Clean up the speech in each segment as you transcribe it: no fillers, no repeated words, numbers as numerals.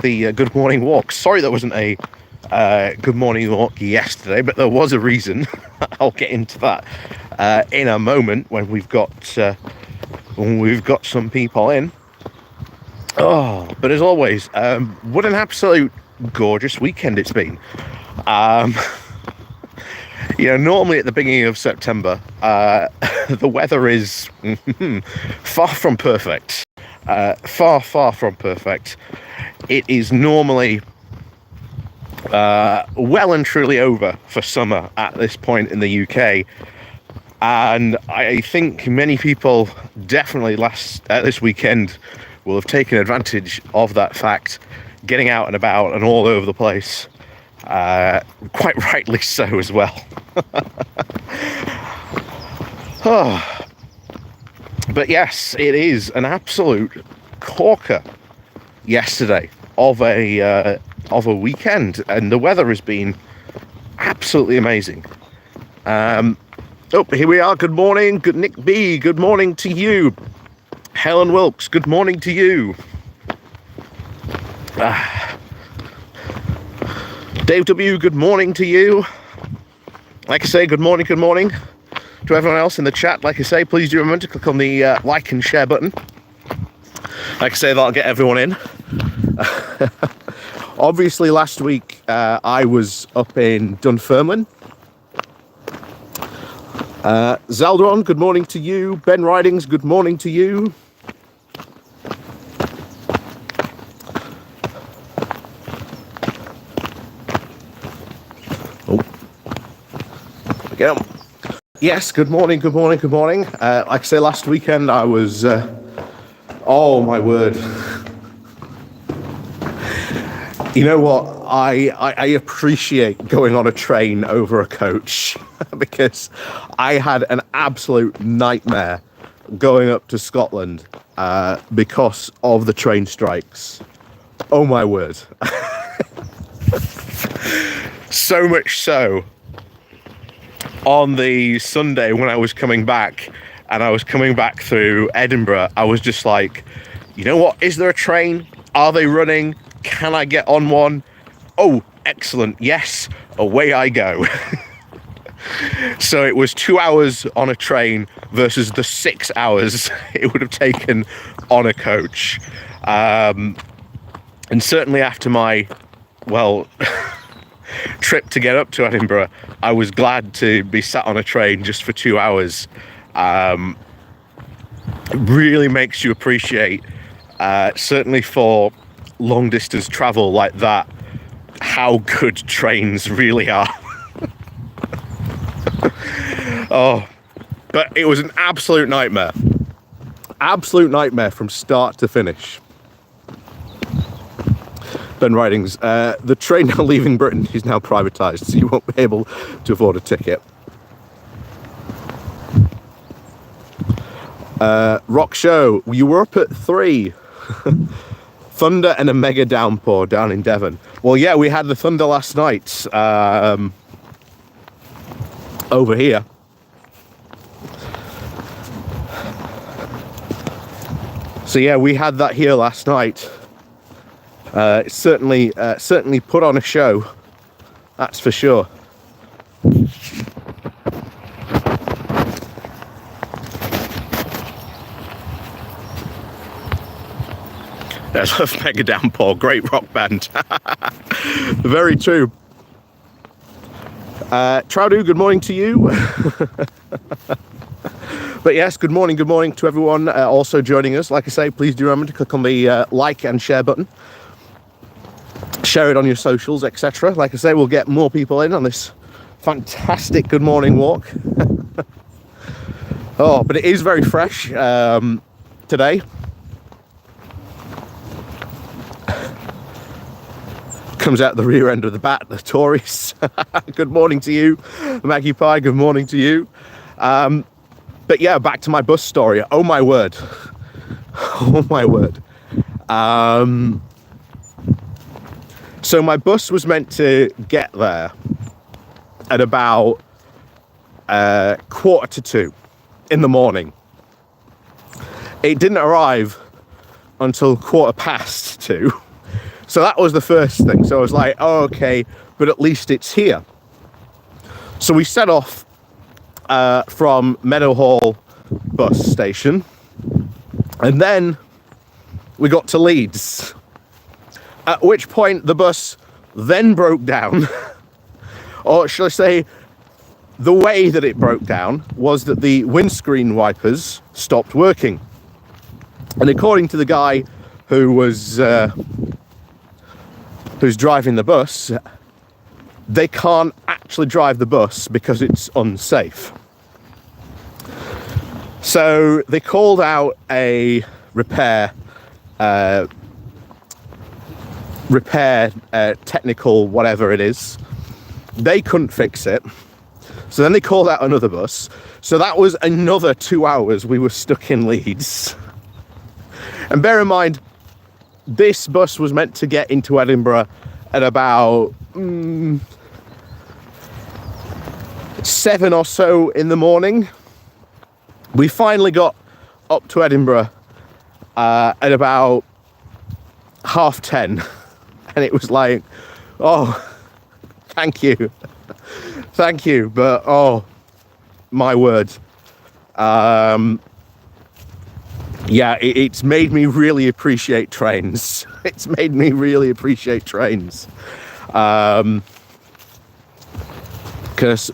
The good morning walk. Sorry there wasn't a good morning walk yesterday, but there was a reason. I'll get into that in a moment when we've got some people in. Oh, but as always, what an absolute gorgeous weekend it's been. Normally at the beginning of September, the weather is far from perfect. Far from perfect. It is normally well and truly over for summer at this point in the UK, and I think many people definitely this weekend will have taken advantage of that fact, getting out and about and all over the place, quite rightly so as well. But yes, it is an absolute corker yesterday of a weekend, and the weather has been absolutely amazing. Here we are. Good morning, good Nick B. Good morning to you. Helen Wilkes. Good morning to you. Dave W. Good morning to you. Like I say, good morning to everyone else in the chat. Like I say, please do remember to click on the like and share button. Like I say, that'll get everyone in. Obviously, last week I was up in Dunfermline. Zaldron, good morning to you. Ben Ridings, good morning to you. Again. Yes, good morning. Like I say, last weekend I was, oh my word. You know what, I appreciate going on a train over a coach because I had an absolute nightmare going up to Scotland because of the train strikes. Oh my word. So much so, on the Sunday when I was coming back, and I was coming back through Edinburgh, I was just like, you know what, is there a train? Are they running? Can I get on one? Oh, excellent, yes, away I go. So it was 2 hours on a train versus the 6 hours it would have taken on a coach. And certainly after my, trip to get up to Edinburgh, I was glad to be sat on a train just for 2 hours. It really makes you appreciate, certainly for long distance travel like that, how good trains really are. Oh, but it was an absolute nightmare from start to finish. Ben Ridings, the train now leaving Britain is now privatised, so you won't be able to afford a ticket. Rock Show, you were up at 3. Thunder and a mega downpour down in Devon. Well, yeah, we had the thunder last night over here. So yeah, we had that here last night. It certainly put on a show, that's for sure. There's a mega downpour, great rock band. Very true. Troudu, good morning to you. But yes, good morning to everyone also joining us. Like I say, please do remember to click on the like and share button. Share it on your socials, etc. Like I say, we'll get more people in on this fantastic good morning walk. Oh, but it is very fresh today. Comes out the rear end of the bat, the Tories. Good morning to you, Maggie Pie. Good morning to you. But yeah, back to my bus story. Oh my word. Oh my word. So my bus was meant to get there at about 1:45 in the morning. It didn't arrive until 2:15. So that was the first thing. So I was like, oh, okay, but at least it's here. So we set off from Meadowhall bus station, and then we got to Leeds, at which point the bus then broke down. Or shall I say, the way that it broke down was that the windscreen wipers stopped working. And according to the guy who was who's driving the bus, they can't actually drive the bus because it's unsafe. So they called out a repair technical whatever it is. They couldn't fix it. So then they called out another bus. So that was another 2 hours we were stuck in Leeds. And bear in mind, this bus was meant to get into Edinburgh at about 7 or so in the morning. We finally got up to Edinburgh at about 10:30. And it was like, oh, thank you. Thank you. But, oh, my word. Yeah, it's made me really appreciate trains. It's made me really appreciate trains. Because,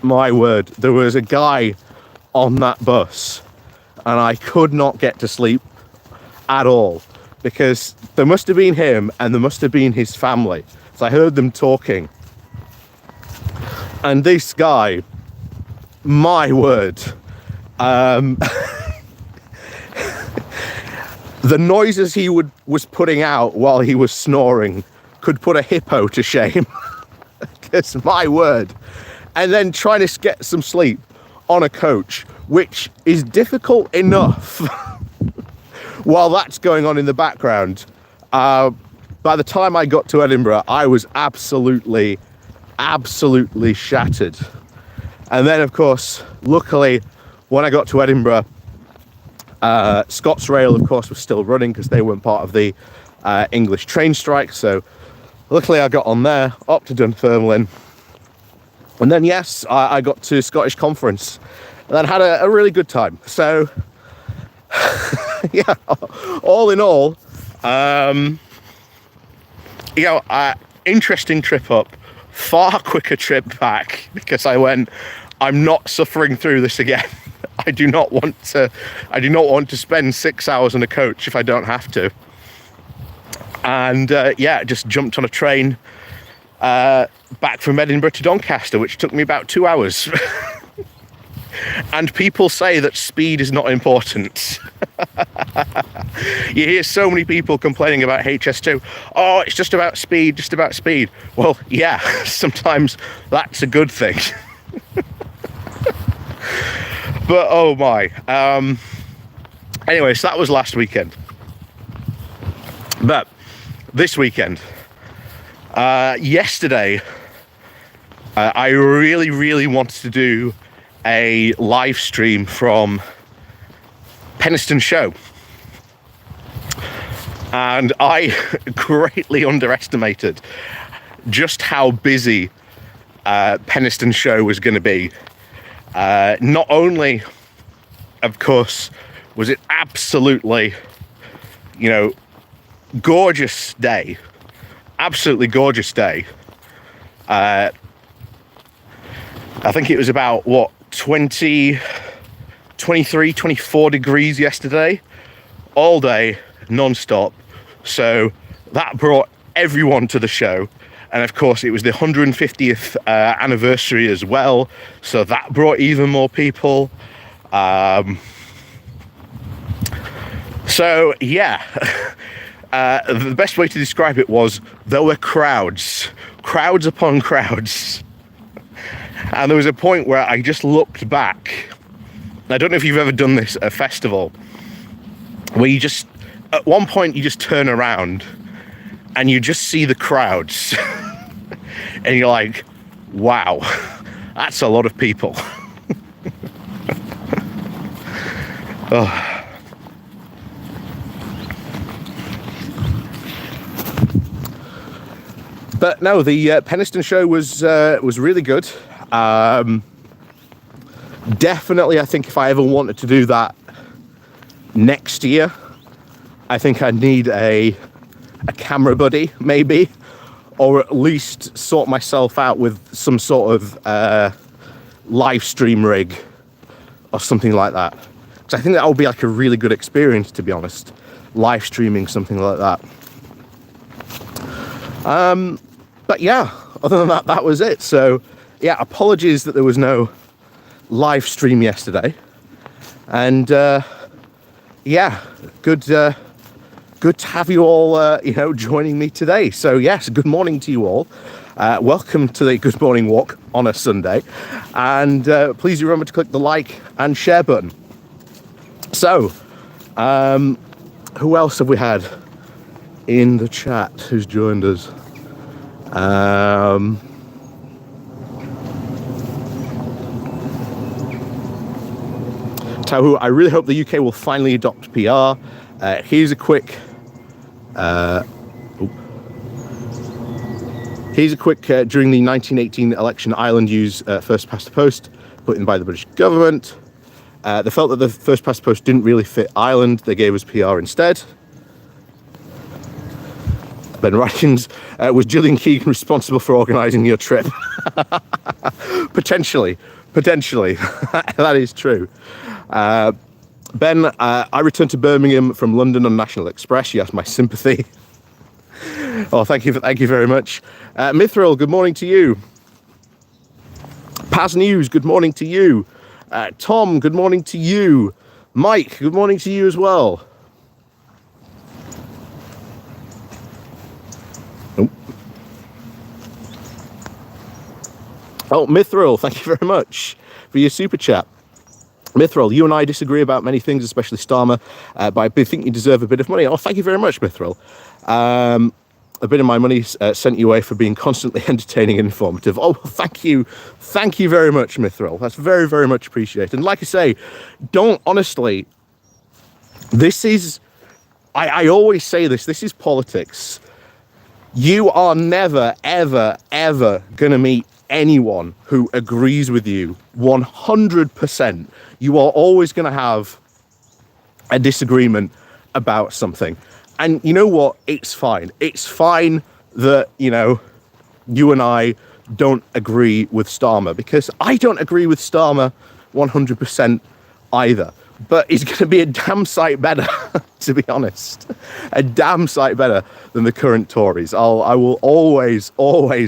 my word, there was a guy on that bus and I could not get to sleep at all. Because there must have been him and there must have been his family. So I heard them talking. And this guy, my word, the noises he was putting out while he was snoring could put a hippo to shame. Because, my word. And then trying to get some sleep on a coach, which is difficult enough while that's going on in the background. By the time I got to Edinburgh, I was absolutely shattered. And then, of course, luckily, when I got to Edinburgh, ScotsRail, of course, was still running because they weren't part of the English train strike. So luckily I got on there, up to Dunfermline. And then, yes, I got to Scottish Conference and then had a really good time. So, yeah, all in all, interesting trip up, far quicker trip back because I went, I'm not suffering through this again. I do not want to spend 6 hours on a coach if I don't have to. And just jumped on a train back from Edinburgh to Doncaster, which took me about 2 hours. And people say that speed is not important. You hear so many people complaining about HS2. Oh, it's just about speed, just about speed. Well, yeah, sometimes that's a good thing. But, oh my. Anyway, so that was last weekend. But this weekend, yesterday, I really wanted to do a live stream from Penistone Show. And I greatly underestimated just how busy Penistone Show was going to be. Not only, of course, was it absolutely, gorgeous day, absolutely gorgeous day. I think it was about, 23, 24 degrees yesterday, all day, non-stop. So that brought everyone to the show. And of course, it was the 150th anniversary as well. So that brought even more people. So, yeah. The best way to describe it was there were crowds upon crowds. And there was a point where I just looked back. I don't know if you've ever done this at a festival, where at one point you just turn around and you just see the crowds. And you're like, wow, that's a lot of people. But no, the Penistone show was really good. Definitely, I think if I ever wanted to do that next year, I think I'd need a camera buddy, maybe, or at least sort myself out with some sort of live stream rig or something like that. Because I think that would be like a really good experience, to be honest, live streaming something like that. But yeah, other than that, that was it. So yeah, apologies that there was no live stream yesterday. And yeah, good to have you all, joining me today. So yes, good morning to you all. Welcome to the Good Morning Walk on a Sunday. And please remember to click the like and share button. So, who else have we had in the chat who's joined us? Tahu, I really hope the UK will finally adopt PR. Here's a quick during the 1918 election, Ireland used first past the post put in by the British government. They felt that the first past the post didn't really fit Ireland. They gave us PR instead. Ben Ratkins, was Gillian Keegan responsible for organising your trip? Potentially. That is true. Ben, I returned to Birmingham from London on National Express. You have my sympathy. Oh, thank you very much. Mithril, good morning to you. Paz News, good morning to you. Tom, good morning to you. Mike, good morning to you as well. Oh, Mithril, thank you very much for your super chat. Mithril, you and I disagree about many things, especially Starmer, but I think you deserve a bit of money. Oh, thank you very much, Mithril. A bit of my money sent you away for being constantly entertaining and informative. Oh, thank you very much, Mithril. That's very, very much appreciated. And like I say, honestly, this is, I always say this is politics. You are never, ever, ever going to meet anyone who agrees with you 100%. You are always going to have a disagreement about something. And you know what? It's fine. It's fine that, you and I don't agree with Starmer, because I don't agree with Starmer 100% either. But he's going to be a damn sight better, to be honest. A damn sight better than the current Tories. I will always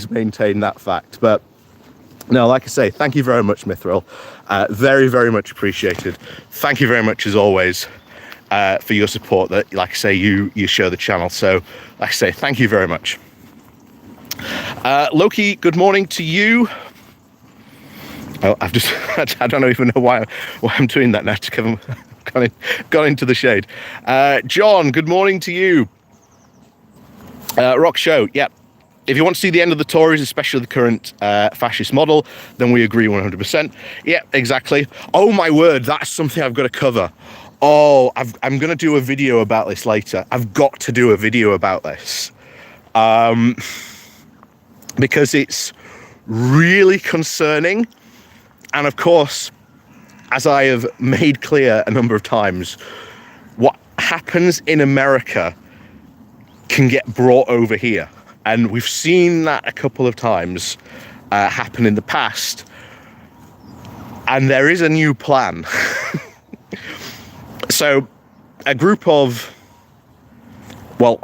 maintain that fact. But no, like I say, thank you very much, Mithril. Very, very much appreciated. Thank you very much, as always, for your support that, like I say, you show the channel. So, like I say, thank you very much. Loki, good morning to you. Oh, I don't even know why I'm doing that now. Gone into the shade. John, good morning to you. Rock Show, yep. If you want to see the end of the Tories, especially the current fascist model, then we agree 100%. Yeah, exactly. Oh my word, that's something I've got to cover. Oh, I'm going to do a video about this later. I've got to do a video about this. Because it's really concerning. And of course, as I have made clear a number of times, what happens in America can get brought over here. And we've seen that a couple of times happen in the past. And there is a new plan. So a group of,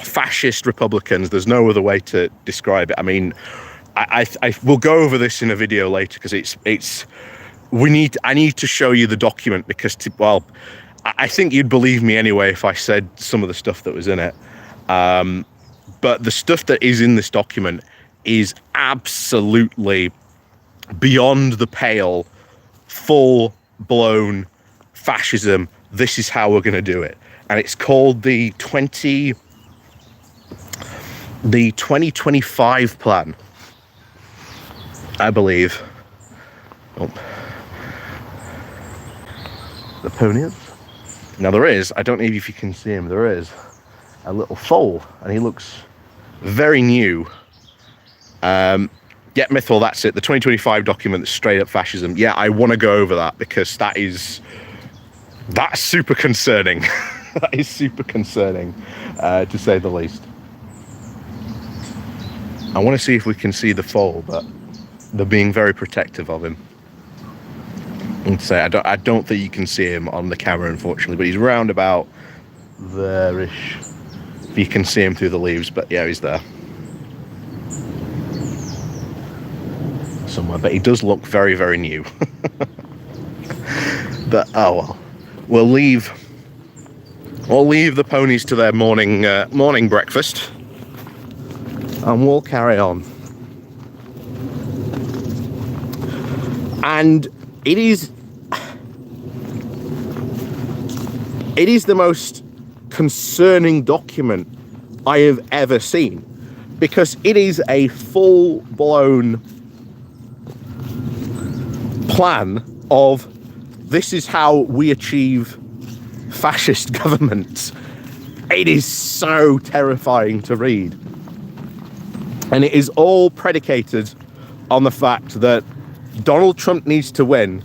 fascist Republicans, there's no other way to describe it. I mean, I will go over this in a video later, because I need to show you the document, because I think you'd believe me anyway if I said some of the stuff that was in it. But the stuff that is in this document is absolutely beyond the pale, full-blown fascism. This is how we're going to do it. And it's called the 2025 plan, I believe. Oh. The ponies. Now there is, I don't know if you can see him, there is a little foal, and he looks very new. Yeah, Mythal, that's it. The 2025 document, straight up fascism. Yeah, I want to go over that because that's super concerning. That is super concerning, to say the least. I want to see if we can see the foal, but they're being very protective of him. And say I don't think you can see him on the camera, unfortunately, but he's round about there-ish. If you can see him through the leaves, but yeah, he's there. Somewhere, but he does look very, very new. But oh well, we'll leave the ponies to their morning breakfast, and we'll carry on. And it is the most concerning document I have ever seen, because it is a full-blown plan of this is how we achieve fascist governments. It is so terrifying to read, and it is all predicated on the fact that Donald Trump needs to win,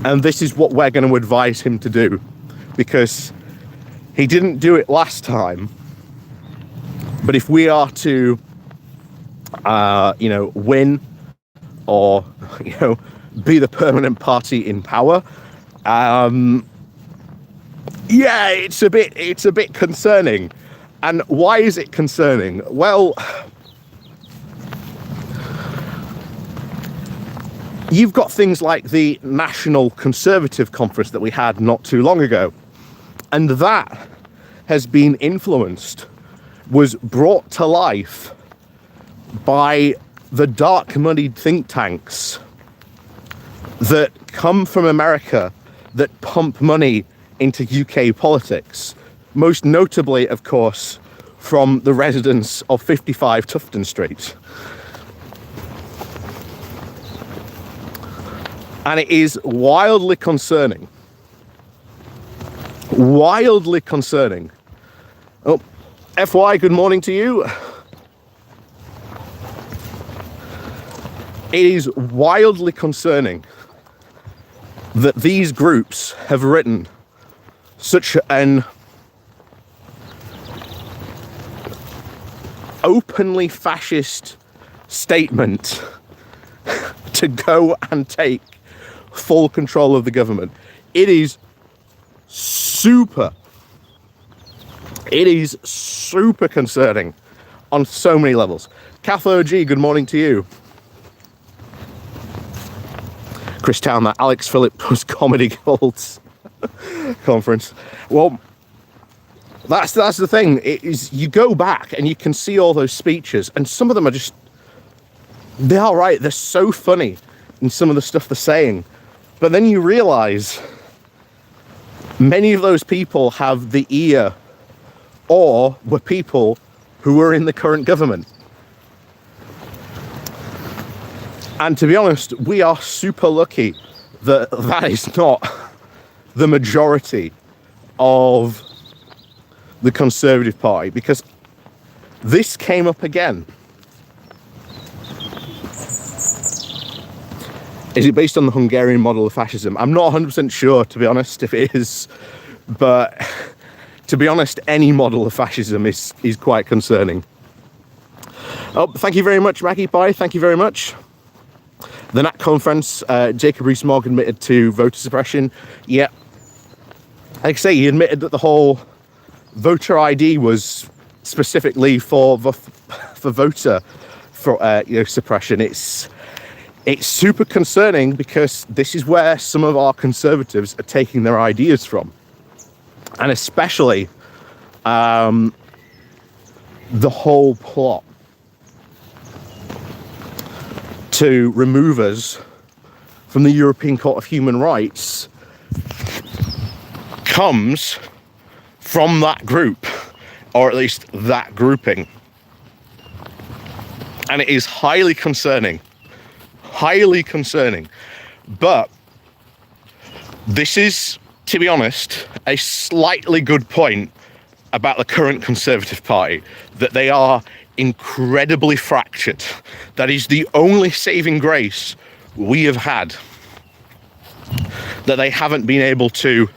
and this is what we're going to advise him to do, because he didn't do it last time. But if we are to win, or be the permanent party in power, yeah, it's a bit concerning. And why is it concerning? Well, you've got things like the National Conservative Conference that we had not too long ago, and that has been was brought to life by the dark moneyed think tanks that come from America that pump money into UK politics, most notably, of course, from the residents of 55 Tufton Street. And it is wildly concerning. Wildly concerning. Oh, FY, good morning to you. It is wildly concerning that these groups have written such an openly fascist statement to go and take full control of the government. It is super concerning on so many levels. Kath OG, good morning to you. Chris Town, that Alex Phillips Comedy Gold conference. Well, that's the thing. It is, you go back and you can see all those speeches, and some of them are just, they are right. They're so funny in some of the stuff they're saying, but then you realize many of those people have the ear or were people who were in the current government. And to be honest, we are super lucky that that is not the majority of the Conservative Party, because this came up again. Is it based on the Hungarian model of fascism? I'm not 100% sure, to be honest, if it is, but to be honest, any model of fascism is quite concerning. Oh, thank you very much, Maggie Pie. Thank you very much. The Nat conference, Jacob Rees-Mogg admitted to voter suppression. Yeah, like I say, he admitted that the whole voter ID was specifically for voter suppression. It's super concerning, because this is where some of our conservatives are taking their ideas from, and especially the whole plot to remove us from the European Court of Human Rights comes from that group, or at least that grouping. And it is highly concerning. Highly concerning. But this is, to be honest, a slightly good point about the current Conservative Party, that they are incredibly fractured. That is the only saving grace we have had, that they haven't been able to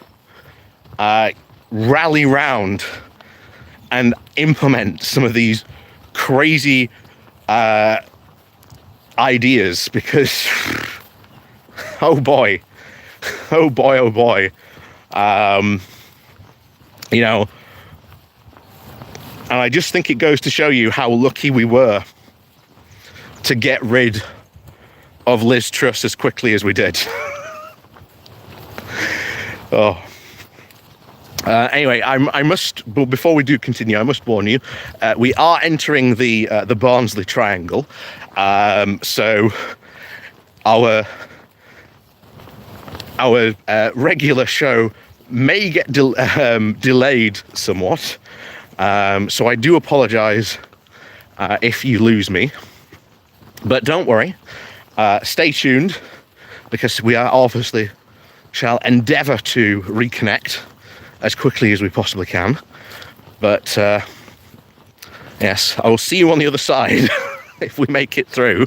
rally round and implement some of these crazy ideas, because oh boy, oh boy, oh boy. You know, and I just think it goes to show you how lucky we were to get rid of Liz Truss as quickly as we did. Oh. Anyway, I must, but before we do continue, I must warn you, we are entering the Barnsley Triangle, so our regular show may get delayed somewhat, so I do apologise if you lose me, but don't worry, stay tuned, because we are obviously shall endeavour to reconnect as quickly as we possibly can. But yes, I will see you on the other side if we make it through.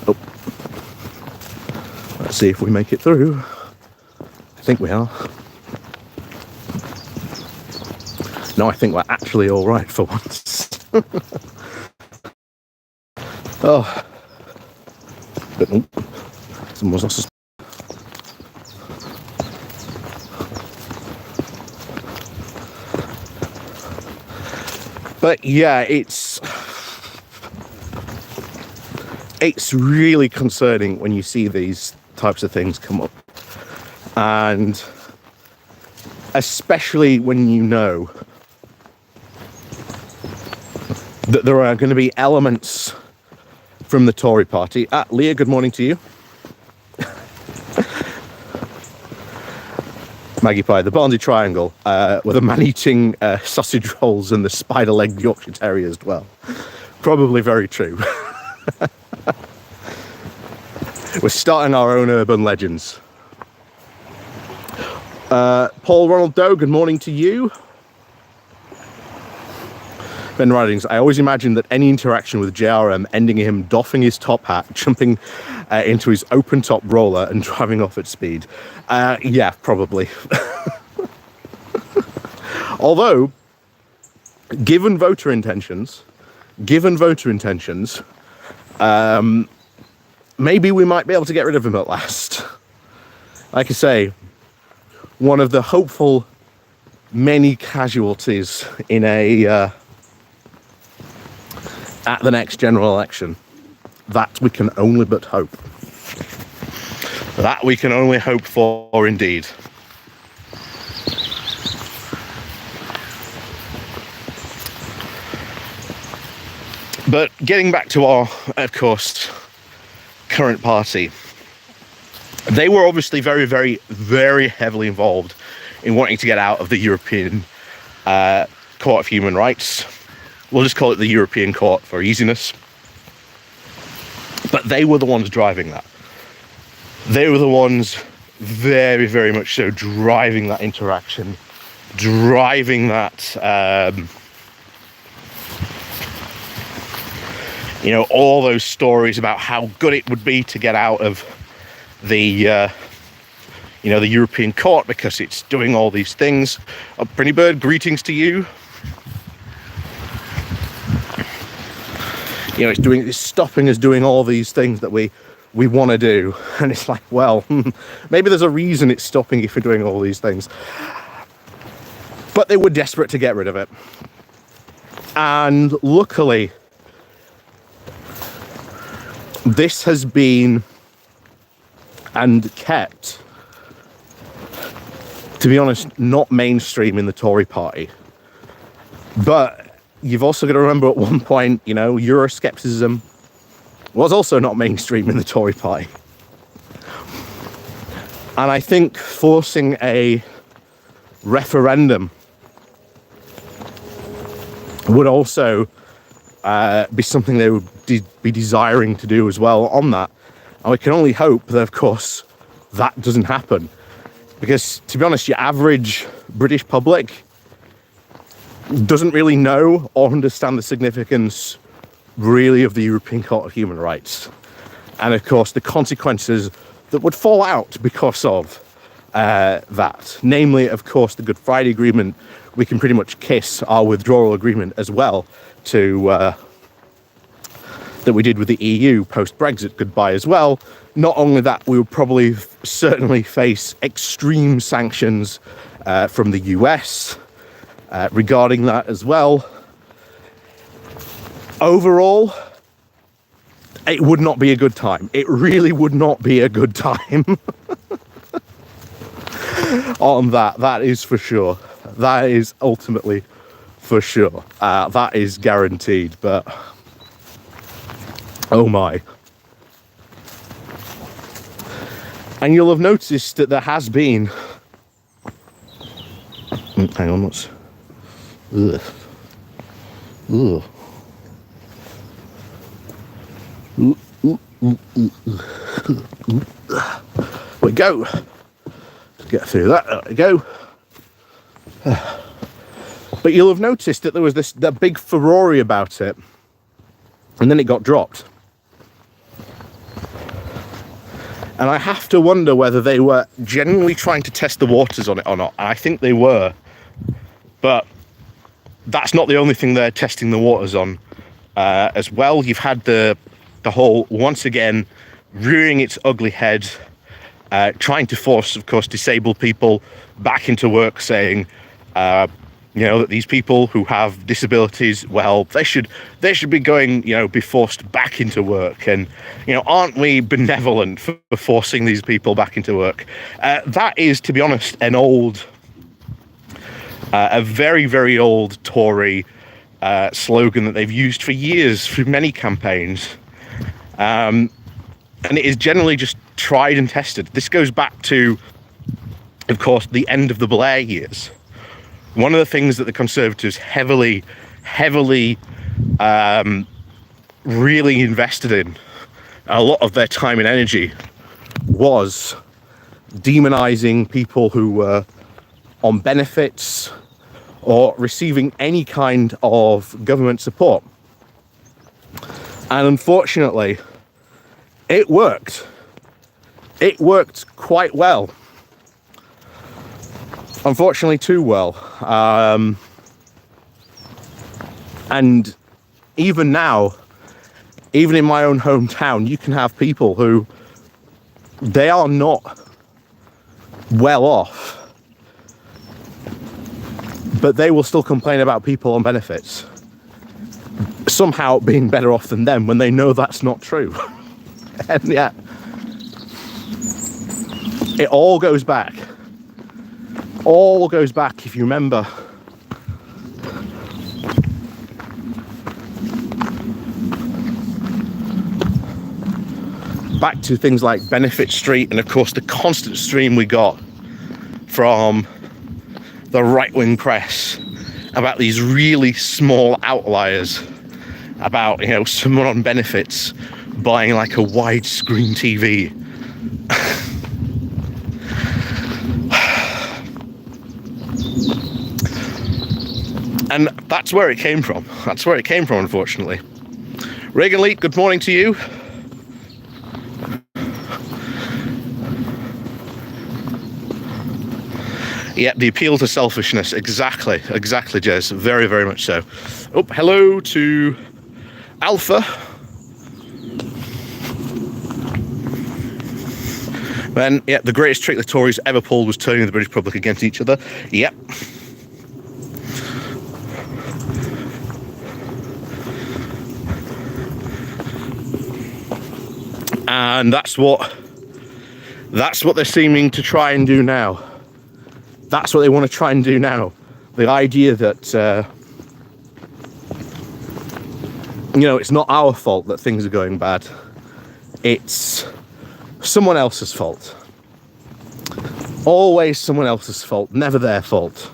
Oh. Let's see if we make it through. I think we are. No, I think we're actually all right for once. Oh, but nope. Someone's lost. But yeah, it's really concerning when you see these types of things come up, and especially when you know that there are going to be elements from the Tory party. Leah, good morning to you. Maggie Pie, the Barnsley Triangle, with a man eating sausage rolls and the spider-legged Yorkshire Terrier as well. Probably very true. We're starting our own urban legends. Paul Ronald Doe, good morning to you. Ben Ridings, I always imagined that any interaction with JRM ending in him doffing his top hat, jumping into his open-top roller and driving off at speed. Yeah, probably. Although, given voter intentions, maybe we might be able to get rid of him at last. Like I say, one of the hopeful many casualties in at the next general election. That we can only but hope. That we can only hope for, indeed. But getting back to our, of course, current party, they were obviously very, very, very heavily involved in wanting to get out of the European Court of Human Rights. We'll just call it the European Court for easiness. But they were the ones driving that. They were the ones very, very much so driving that interaction, driving that, you know, all those stories about how good it would be to get out of the, you know, the European Court because it's doing all these things. Pretty Bird, greetings to you. You know, it's stopping us doing all these things that we want to do. And it's like, well, maybe there's a reason it's stopping if we're doing all these things. But they were desperate to get rid of it. And luckily, this has been and kept, to be honest, not mainstream in the Tory party. But you've also got to remember at one point, you know, Euroscepticism was also not mainstream in the Tory party. And I think forcing a referendum would also be something they would be desiring to do as well on that. And we can only hope that, of course, that doesn't happen. Because, to be honest, your average British public doesn't really know or understand the significance, really, of the European Court of Human Rights. And, of course, the consequences that would fall out because of that. Namely, of course, the Good Friday Agreement. We can pretty much kiss our withdrawal agreement as well to that we did with the EU post-Brexit goodbye as well. Not only that, we would probably certainly face extreme sanctions from the US regarding that as well. Overall, it would not be a good time. It really would not be a good time on that. That is for sure. That is ultimately for sure. That is guaranteed, but oh my. And you'll have noticed that there has been... hang on, what's... Ugh. Ugh. We go. Let's get through that. There we go. But you'll have noticed that there was that big furore about it, and then it got dropped. And I have to wonder whether they were genuinely trying to test the waters on it or not. I think they were. But that's not the only thing they're testing the waters on as well. You've had the whole, once again, rearing its ugly head, trying to force, of course, disabled people back into work, saying, that these people who have disabilities, well, they should be going, be forced back into work. And, aren't we benevolent for forcing these people back into work? That is, to be honest, a very, very old Tory slogan that they've used for years through many campaigns. And it is generally just tried and tested. This goes back to, of course, the end of the Blair years. One of the things that the Conservatives heavily really invested in, a lot of their time and energy, was demonising people who were on benefits or receiving any kind of government support. And unfortunately, it worked. It worked quite well. Unfortunately, too well. And even now, even in my own hometown, you can have people who, they are not well off, but they will still complain about people on benefits somehow being better off than them when they know that's not true. And yeah, it all goes back. All goes back, if you remember, back to things like Benefit Street, and of course the constant stream we got from the right-wing press about these really small outliers, about someone on benefits buying like a widescreen TV. And that's where it came from. That's where it came from, unfortunately. Reagan Lee, good morning to you. Yeah, the appeal to selfishness. Exactly, Jez. Very, very much so. Oh, hello to Alpha. Then, yeah, the greatest trick the Tories ever pulled was turning the British public against each other. Yep. And that's what they're seeming to try and do now. That's what they want to try and do now. The idea that, it's not our fault that things are going bad. It's someone else's fault. Always someone else's fault, never their fault.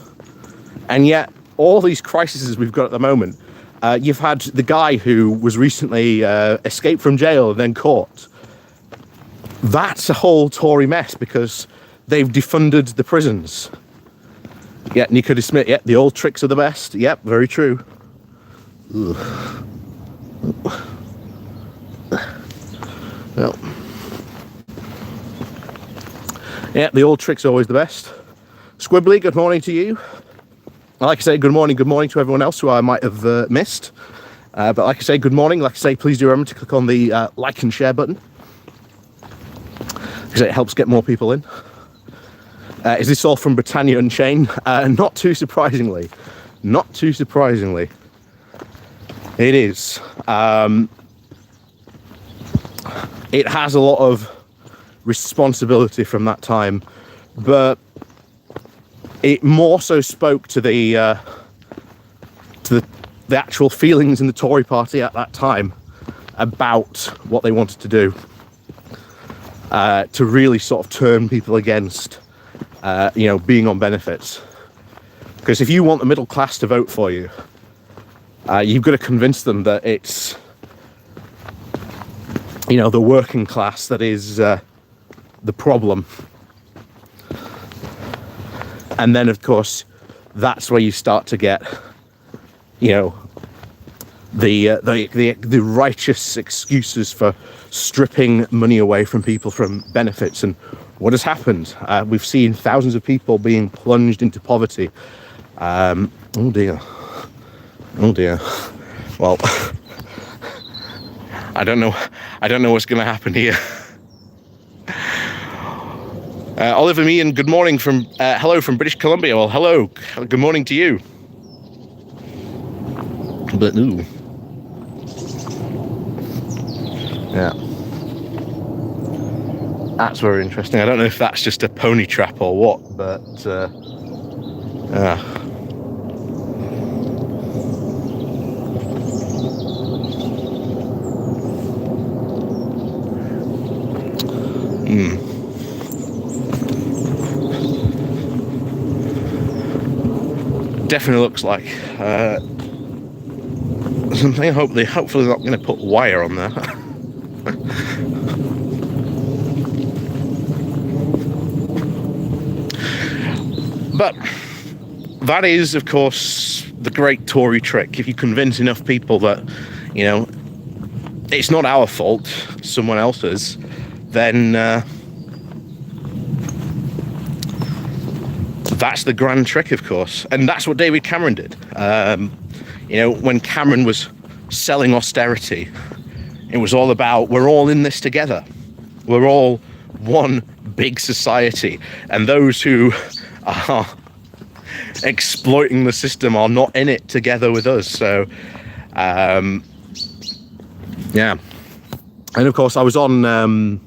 And yet, all these crises we've got at the moment, you've had the guy who was recently escaped from jail and then caught. That's a whole Tory mess, because they've defunded the prisons. Yeah, Nico de Smith. Yeah, the old tricks are the best. Yep, very true. Ugh. Well, yeah, the old tricks are always the best. Squibbly, good morning to you. Like I say, good morning to everyone else who I might have missed. But like I say, good morning. Like I say, please do remember to click on the like and share button, because it helps get more people in. Is this all from Britannia and Shane? Not too surprisingly. Not too surprisingly. It is. It has a lot of responsibility from that time, but it more so spoke to the actual feelings in the Tory party at that time about what they wanted to do, to really sort of turn people against being on benefits. Because if you want the middle class to vote for you, you've got to convince them that it's the working class that is the problem. And then, of course, that's where you start to get, the righteous excuses for stripping money away from people from benefits. And what has happened? We've seen thousands of people being plunged into poverty. Oh dear. Well, I don't know what's going to happen here. Oliver Meehan, good morning from hello from British Columbia. Well, hello, good morning to you. But ooh, yeah, that's very interesting. I don't know if that's just a pony trap or what, but definitely looks like something. Hopefully not going to put wire on there. But that is, of course, the great Tory trick. If you convince enough people that, it's not our fault, someone else's, then that's the grand trick, of course. And that's what David Cameron did. When Cameron was selling austerity, it was all about, we're all in this together. We're all one big society. And those who are exploiting the system are not in it together with us. So, yeah. And of course, I was on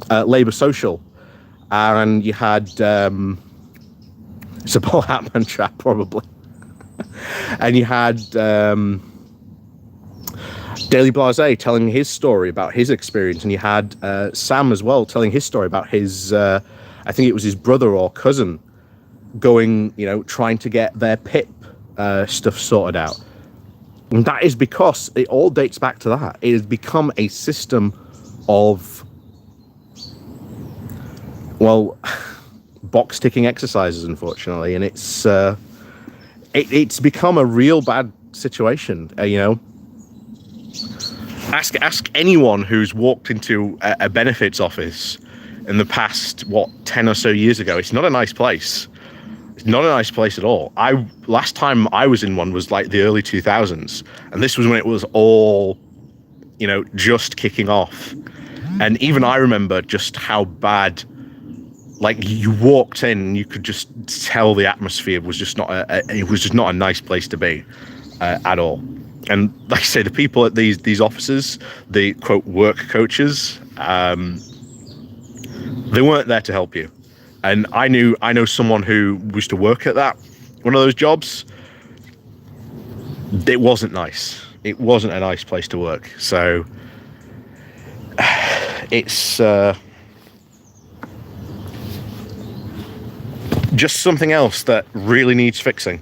Labour Social, and you had it's a Paul Hatman trap, probably. And you had Daily Blase telling his story about his experience, and you had Sam as well telling his story about his, I think it was his brother or cousin, going, trying to get their PIP stuff sorted out. And that is because it all dates back to that. It has become a system of, well, box ticking exercises, unfortunately, and it's become a real bad situation. Ask anyone who's walked into a benefits office in the past 10 or so years ago. It's not a nice place. It's not a nice place at all. Last time I was in one was like the early 2000s, and this was when it was all just kicking off. And even I remember just how bad. Like, you walked in, you could just tell the atmosphere was just not a nice place to be at all. And like I say, the people at these offices, the quote work coaches, they weren't there to help you. And I know someone who used to work at one of those jobs. It wasn't nice. It wasn't a nice place to work. So it's just something else that really needs fixing.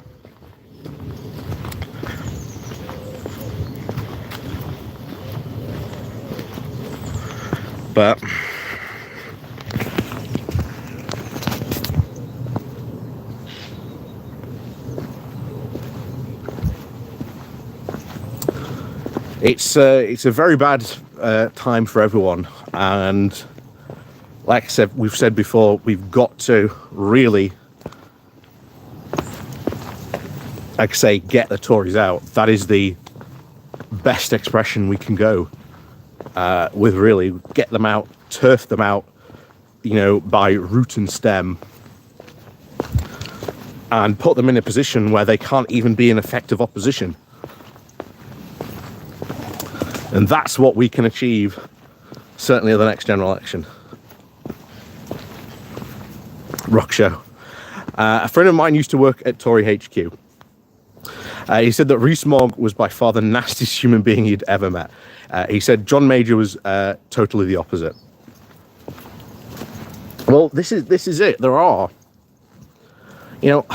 But It's a very bad time for everyone, and like I said, we've said before, we've got to really, like I say, get the Tories out. That is the best expression we can go with, really. Get them out, turf them out, you know, by root and stem, and put them in a position where they can't even be an effective opposition. And that's what we can achieve, certainly at the next general election. Rock show. A friend of mine used to work at Tory HQ. He said that Rees-Mogg was by far the nastiest human being he'd ever met. He said John Major was totally the opposite. Well, this is it. There are, you know,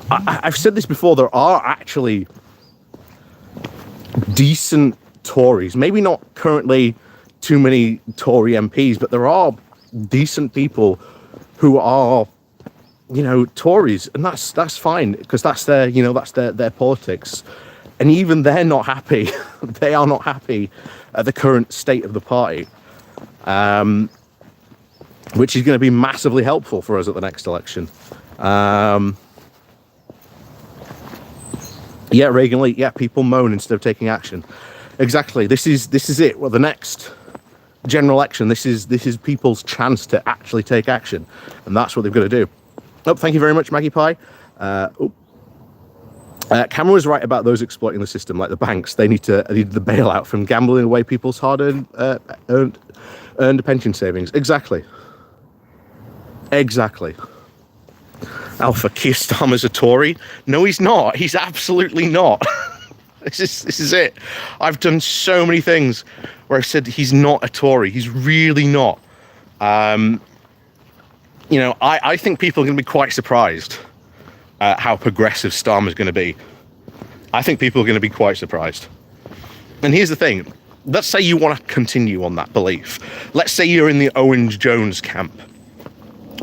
I've said this before, there are actually decent Tories, maybe not currently too many Tory MPs, but there are decent people who are, you know, Tories, and that's fine, because that's their, you know, that's their politics. And even they're not happy. They are not happy at the current state of the party, which is going to be massively helpful for us at the next election. Yeah, Reagan Lee. Yeah, people moan instead of taking action. Exactly. This is it. Well, the next general election, this is people's chance to actually take action, and that's what they've got to do. Oh, thank you very much, Maggie Pie. Cameron was right about those exploiting the system, like the banks. They need the bailout from gambling away people's hard-earned earned pension savings. Exactly. Alpha Keir Starmer's a Tory? No, he's not. He's absolutely not. This is it. I've done so many things where I've said he's not a Tory. He's really not. You know, I think people are going to be quite surprised at how progressive Starmer's going to be. I think people are going to be quite surprised. And here's the thing. Let's say you want to continue on that belief. Let's say you're in the Owen Jones camp,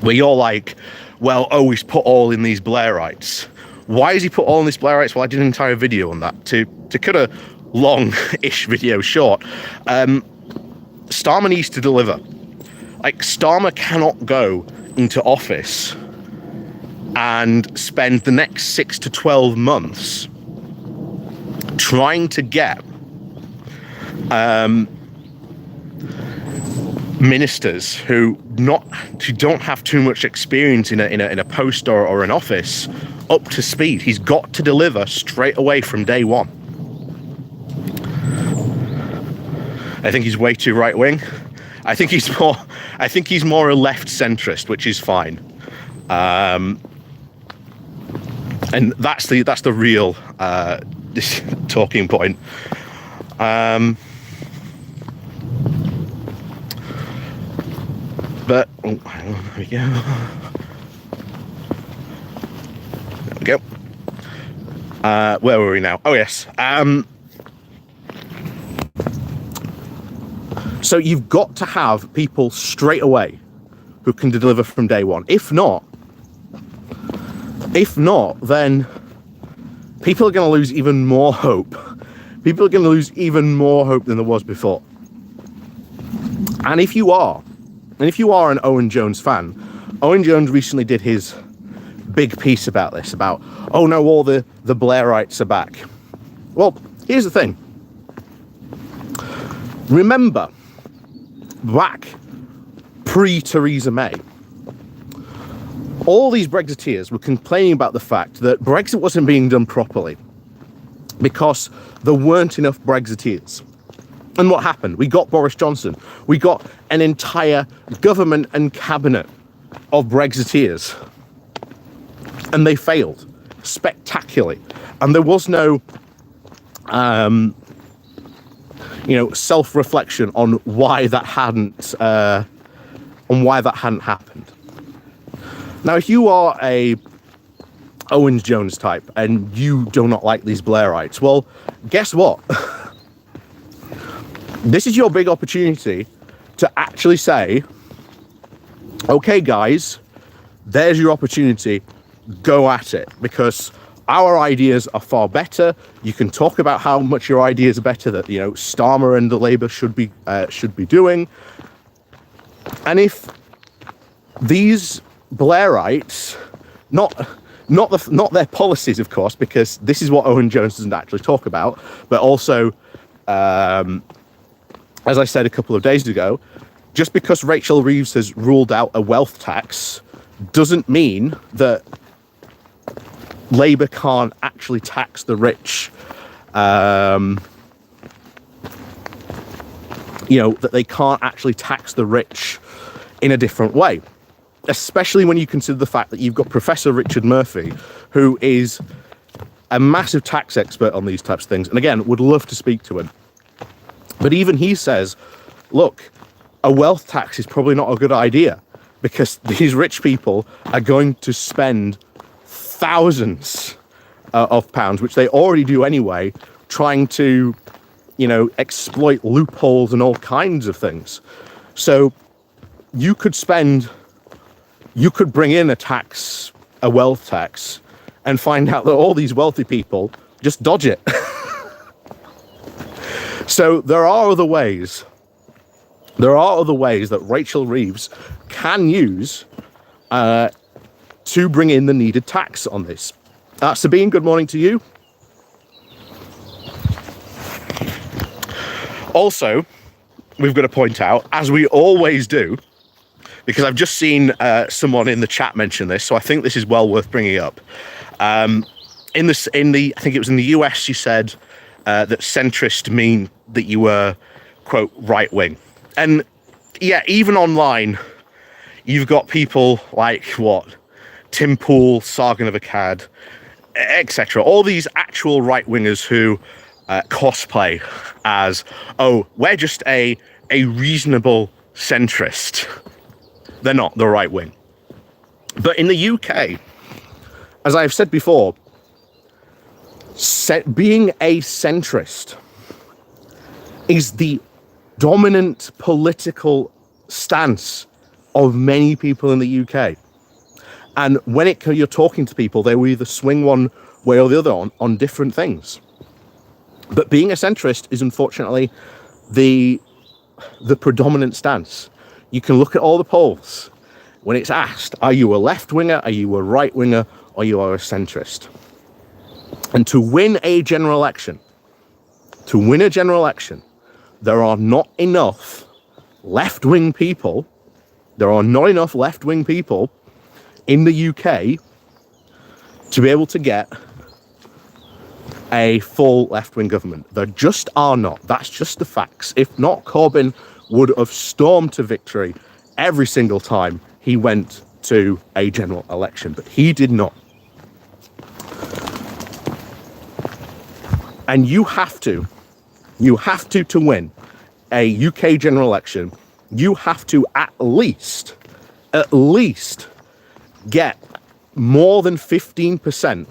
where you're like, well, oh, he's put all in these Blairites. Why has he put all in these Blairites? Well, I did an entire video on that. To cut a long-ish video short, Starmer needs to deliver. Like, Starmer cannot go into office and spend the next 6 to 12 months trying to get ministers who don't have too much experience in a post or an office up to speed. He's got to deliver straight away from day one. I think he's way too right wing. I think he's more a left centrist, which is fine. And that's the real talking point. But oh, hang on, there we go. There we go. Where were we now? Oh yes. So you've got to have people straight away who can deliver from day one. If not, then people are going to lose even more hope. People are going to lose even more hope than there was before. And if you are an Owen Jones fan, Owen Jones recently did his big piece about this, about, oh no, all the Blairites are back. Well, here's the thing. Remember, back pre-Theresa May, all these Brexiteers were complaining about the fact that Brexit wasn't being done properly because there weren't enough Brexiteers. And what happened? We got Boris Johnson. We got an entire government and cabinet of Brexiteers. And they failed spectacularly. And there was no, self-reflection on why that hadn't happened. Now, if you are a Owen Jones type and you do not like these Blairites, well, guess what? This is your big opportunity to actually say, okay, guys, there's your opportunity. Go at it, because our ideas are far better. You can talk about how much your ideas are better that, Starmer and the Labour should be doing. And if these Blairites, not their policies, of course, because this is what Owen Jones doesn't actually talk about, but also, as I said a couple of days ago, just because Rachel Reeves has ruled out a wealth tax doesn't mean that Labour can't actually tax the rich. That they can't actually tax the rich in a different way. Especially when you consider the fact that you've got Professor Richard Murphy, who is a massive tax expert on these types of things. And again, would love to speak to him. But even he says, look, a wealth tax is probably not a good idea because these rich people are going to spend thousands of pounds, which they already do anyway, trying to, exploit loopholes and all kinds of things. So you could bring in a wealth tax, and find out that all these wealthy people just dodge it. So there are other ways. There are other ways that Rachel Reeves can use to bring in the needed tax on this. Sabine, good morning to you. Also, we've got to point out, as we always do, because I've just seen someone in the chat mention this, so I think this is well worth bringing up. I think it was in the US, you said that centrist mean that you were, quote, right wing. And yeah, even online, you've got people like Tim Pool, Sargon of Akkad, etc. All these actual right wingers who cosplay as, we're just a reasonable centrist. They're not the right wing. But in the UK, as I've said before, being a centrist is the dominant political stance of many people in the UK. And when you're talking to people, they will either swing one way or the other on different things. But being a centrist is unfortunately the predominant stance. You can look at all the polls. When it's asked, are you a left-winger, are you a right-winger, or you are a centrist? And to win a general election, there are not enough left-wing people, in the UK to be able to get a full left-wing government. There just are not. That's just the facts. If not, Corbyn would have stormed to victory every single time he went to a general election, but he did not. And you have to win a UK general election, you have to at least get more than 15%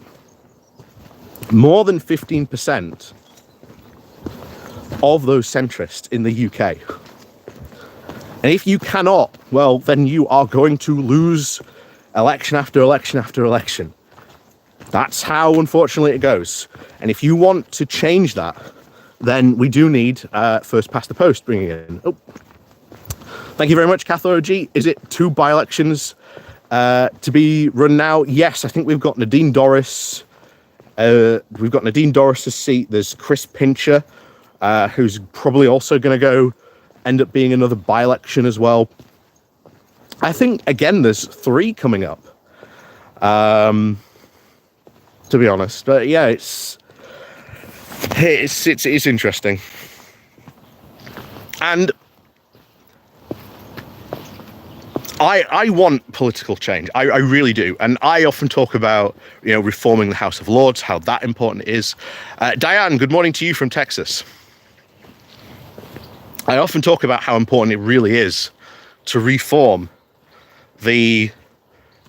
of those centrists in the UK. And if you cannot, well, then you are going to lose election after election after election. That's how, unfortunately, it goes. And if you want to change that, then we do need first past the post bringing in. Oh, thank you very much, Cathal OG. Is it 2 by-elections to be run now? Yes, I think we've got Nadine Dorris. We've got Nadine Dorris's seat. There's Chris Pincher, who's probably also going to end up being another by-election as well. I think, again, there's 3 coming up, to be honest. But yeah, it's interesting. And I want political change. I really do. And I often talk about, reforming the House of Lords, how that important it is. Diane, good morning to you from Texas. I often talk about how important it really is to reform the,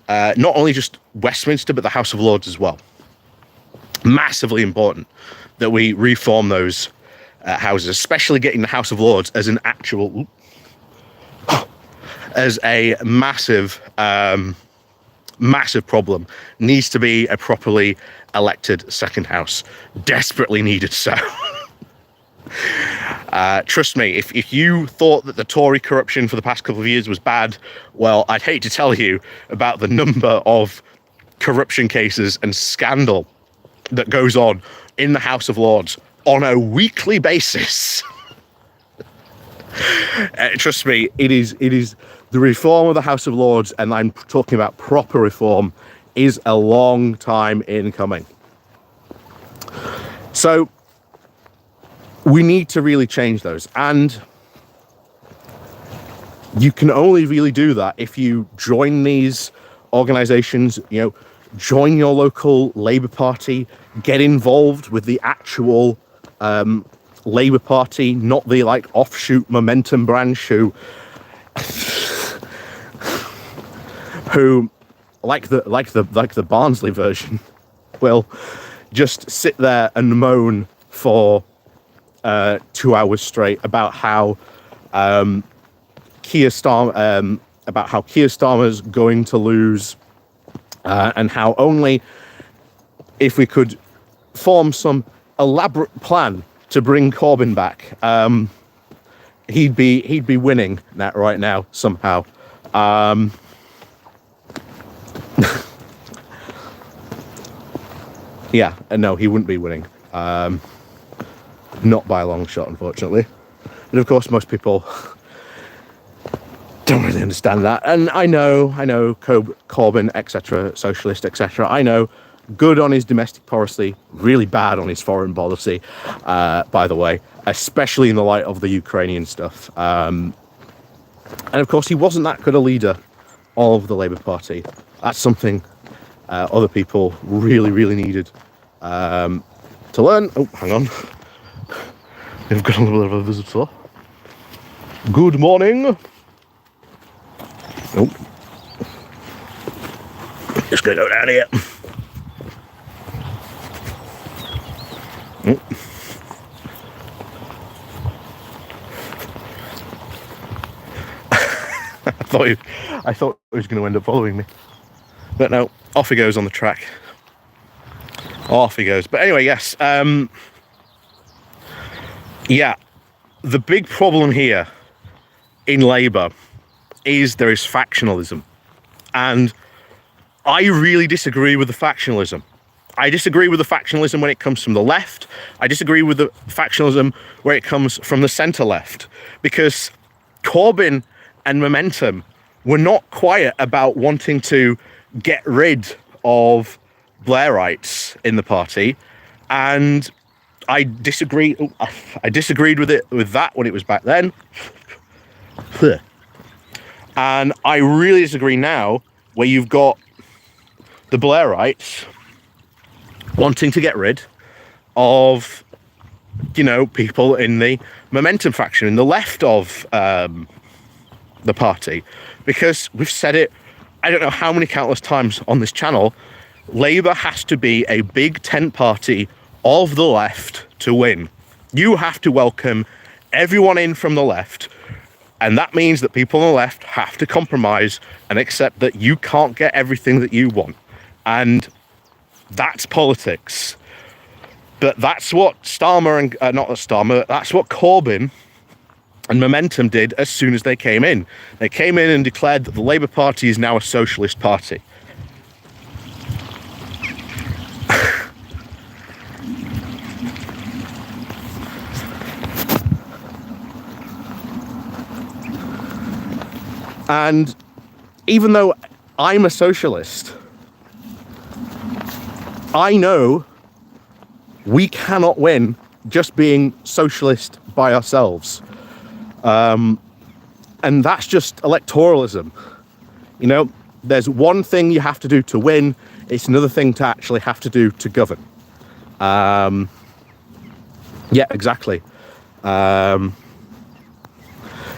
not only just Westminster, but the House of Lords as well. Massively important that we reform those houses, especially getting the House of Lords as an actual, as a massive Massive problem. Needs to be a properly elected second house. Desperately needed so. Trust me, if you thought that the Tory corruption for the past couple of years was bad, well, I'd hate to tell you about the number of corruption cases and scandal that goes on in the House of Lords on a weekly basis. Trust me, it is the reform of the House of Lords, and I'm talking about proper reform, is a long time in coming. So we need to really change those, and you can only really do that if you join these organizations, join your local Labour Party, get involved with the actual Labour Party, not the offshoot Momentum branch who like the Barnsley version will just sit there and moan for 2 hours straight about how Keir Starmer's going to lose, and how only if we could form some elaborate plan to bring Corbyn back, he'd be winning that right now somehow. Yeah, no, he wouldn't be winning. Not by a long shot, unfortunately. And of course, most people don't really understand that. And I know, Corbyn, etc., socialist, etc. I know, good on his domestic policy, really bad on his foreign policy, by the way, especially in the light of the Ukrainian stuff. And of course, he wasn't that good a leader of the Labour Party. That's something other people really, really needed to learn. Oh, hang on. We've got a little bit of a visitor. Good morning. Oh. Just gonna go down here. Oh. I thought he was going to end up following me, but no, off he goes on the track. Off he goes. But anyway, yes. Yeah, the big problem here in Labour is there is factionalism, and I really disagree with the factionalism. I disagree with the factionalism when it comes from the left. I disagree with the factionalism where it comes from the centre left, because Corbyn and Momentum were not quiet about wanting to get rid of Blairites in the party, and I disagreed with that when it was back then. And I really disagree now, where you've got the Blairites wanting to get rid of, people in the Momentum faction, in the left of the party. Because we've said it, I don't know how many countless times on this channel, Labour has to be a big tent party of the left to win. You have to welcome everyone in from the left, and that means that people on the left have to compromise and accept that you can't get everything that you want. And that's politics. But that's what that's what Corbyn and Momentum did as soon as they came in. They came in and declared that the Labour Party is now a socialist party. And even though I'm a socialist, I know we cannot win just being socialist by ourselves. And that's just electoralism. There's one thing you have to do to win. It's another thing to actually have to do to govern. Yeah, exactly.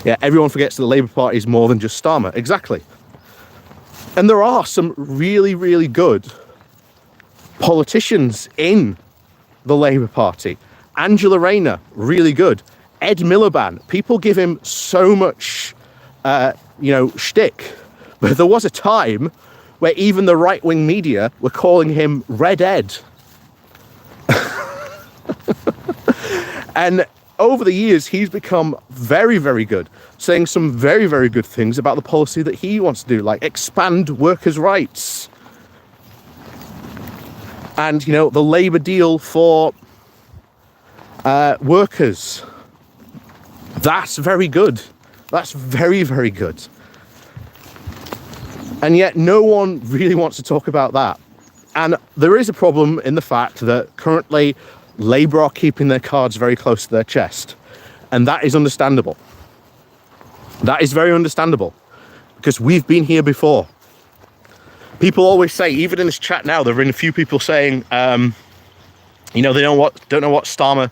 Yeah, everyone forgets that the Labour Party is more than just Starmer. Exactly. And there are some really, really good politicians in the Labour Party. Angela Rayner, really good. Ed Miliband, people give him so much, shtick. But there was a time where even the right-wing media were calling him Red Ed. And over the years, he's become very, very good, saying some very, very good things about the policy that he wants to do, like expand workers' rights. And, you know, the Labour deal for workers. That's very good. That's very, very good. And yet no one really wants to talk about that. And there is a problem in the fact that currently Labour are keeping their cards very close to their chest. And that is understandable. That is very understandable. Because we've been here before. People always say, even in this chat now, there have been a few people saying, you know, they don't know what Starmer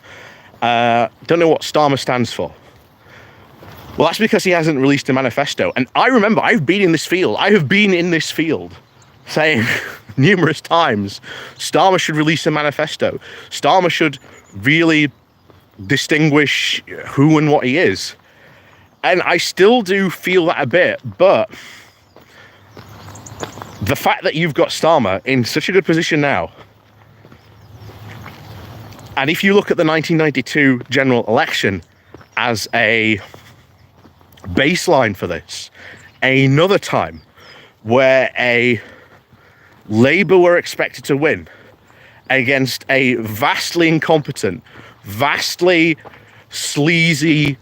stands for. Well, that's because he hasn't released a manifesto. And I remember, I've been in this field. I have been in this field saying numerous times, Starmer should release a manifesto. Starmer should really distinguish who and what he is. And I still do feel that a bit, but the fact that you've got Starmer in such a good position now, and if you look at the 1992 general election as a baseline for this, another time where a Labour were expected to win against a vastly incompetent, vastly sleazy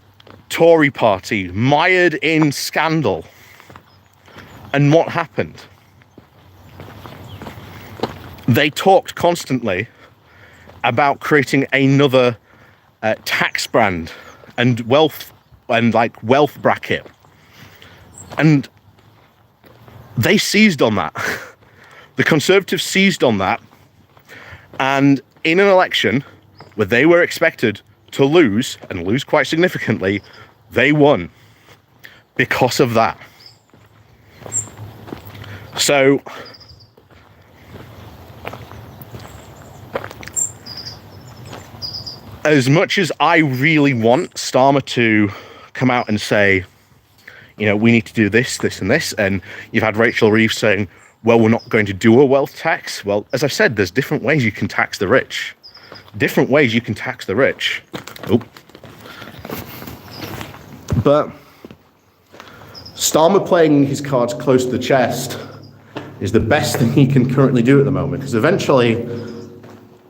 Tory party mired in scandal. And what happened? They talked constantly about creating another tax brand and wealth bracket. And they seized on that. The Conservatives seized on that, and in an election where they were expected to lose, and lose quite significantly, they won because of that. So as much as I really want Starmer to come out and say, you know, we need to do this, this and this, and you've had Rachel Reeves saying, well, we're not going to do a wealth tax. Well, as I said, there's different ways you can tax the rich. Different ways you can tax the rich. Oh. But Starmer playing his cards close to the chest is the best thing he can currently do at the moment, because eventually,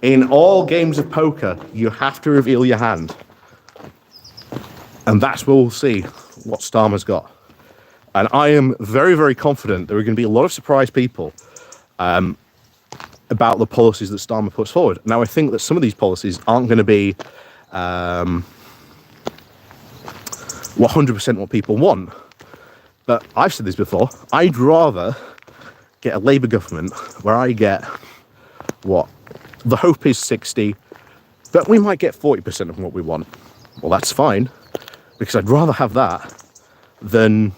in all games of poker, you have to reveal your hand. And that's where we'll see what Starmer's got. And I am very, very confident there are going to be a lot of surprised people about the policies that Starmer puts forward. Now, I think that some of these policies aren't going to be 100% what people want. But I've said this before, I'd rather get a Labour government where I get, what, the hope is 60, but we might get 40% of what we want. Well, that's fine, because I'd rather have that than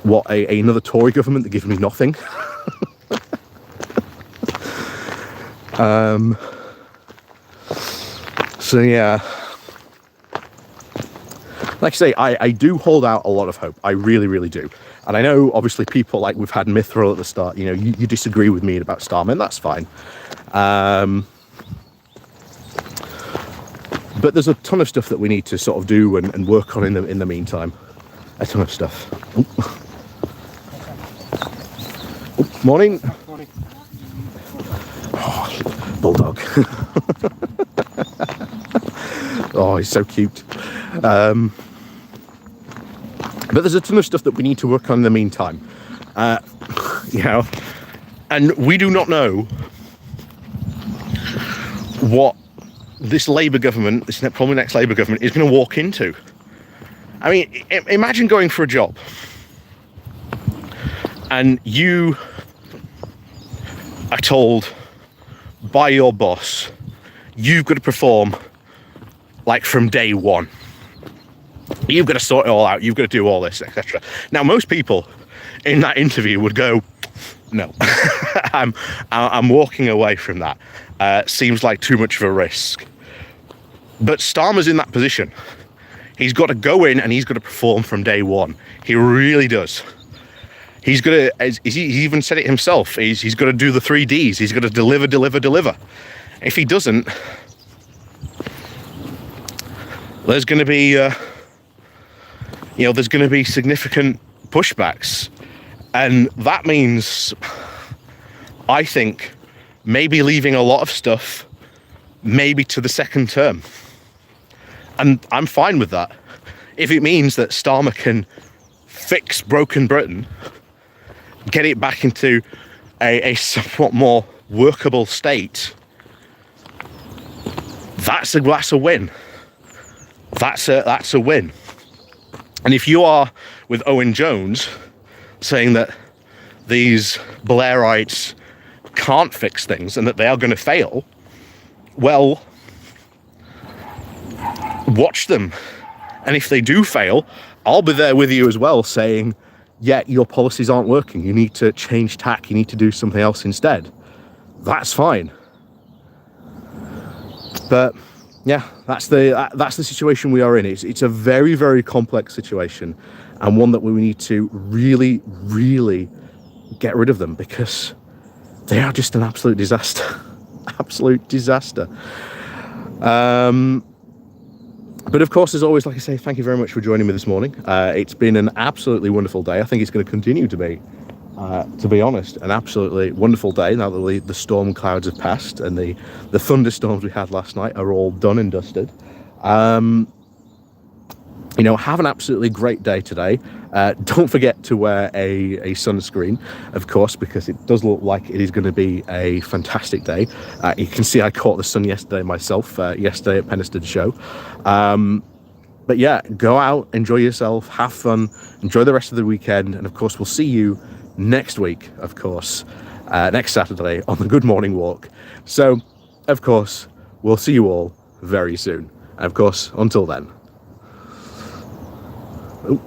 what, another Tory government that gives me nothing. So yeah, like I say, I do hold out a lot of hope. I really, really do. And I know, obviously, people, like we've had Mithril at the start, you know, you disagree with me about Starmer, and that's fine. But there's a ton of stuff that we need to sort of do and work on in the meantime. A ton of stuff. Oh. Oh, morning. Morning. Oh, bulldog. Oh, he's so cute. But there's a ton of stuff that we need to work on in the meantime. You know, and we do not know what this Labour government, this probably next Labour government, is going to walk into. I mean, imagine going for a job and you are told by your boss, you've got to perform like from day one. You've got to sort it all out. You've got to do all this, etc. Now, most people in that interview would go, no, I'm walking away from that. Seems like too much of a risk. But Starmer's in that position. He's got to go in and he's got to perform from day one. He really does. He's gonna, he even said it himself, he's got to do the 3Ds. He's got to deliver, deliver, deliver. If he doesn't, there's going to be, there's going to be significant pushbacks. And that means, I think, maybe leaving a lot of stuff maybe to the second term. And I'm fine with that. If it means that Starmer can fix broken Britain, get it back into a somewhat more workable state, that's a win. That's a win. And if you are with Owen Jones saying that these Blairites can't fix things and that they are going to fail, well, watch them. And if they do fail, I'll be there with you as well, saying, yeah, your policies aren't working. You need to change tack. You need to do something else instead. That's fine. But yeah, that's the situation we are in. It's a very, very complex situation, and one that we need to really, really get rid of them, because they are just an absolute disaster. Absolute disaster. But of course, as always, like I say, thank you very much for joining me this morning. It's been an absolutely wonderful day. I think it's going to continue to be honest, an absolutely wonderful day now that the storm clouds have passed and the thunderstorms we had last night are all done and dusted. Have an absolutely great day today. Don't forget to wear a sunscreen, of course, because it does look like it is going to be a fantastic day. You can see I caught the sun yesterday myself, yesterday at Penistone Show. But yeah, go out, enjoy yourself, have fun, enjoy the rest of the weekend, and of course we'll see you next week, of course, next Saturday on the Good Morning Walk. So, of course, we'll see you all very soon. And of course, until then. Ooh.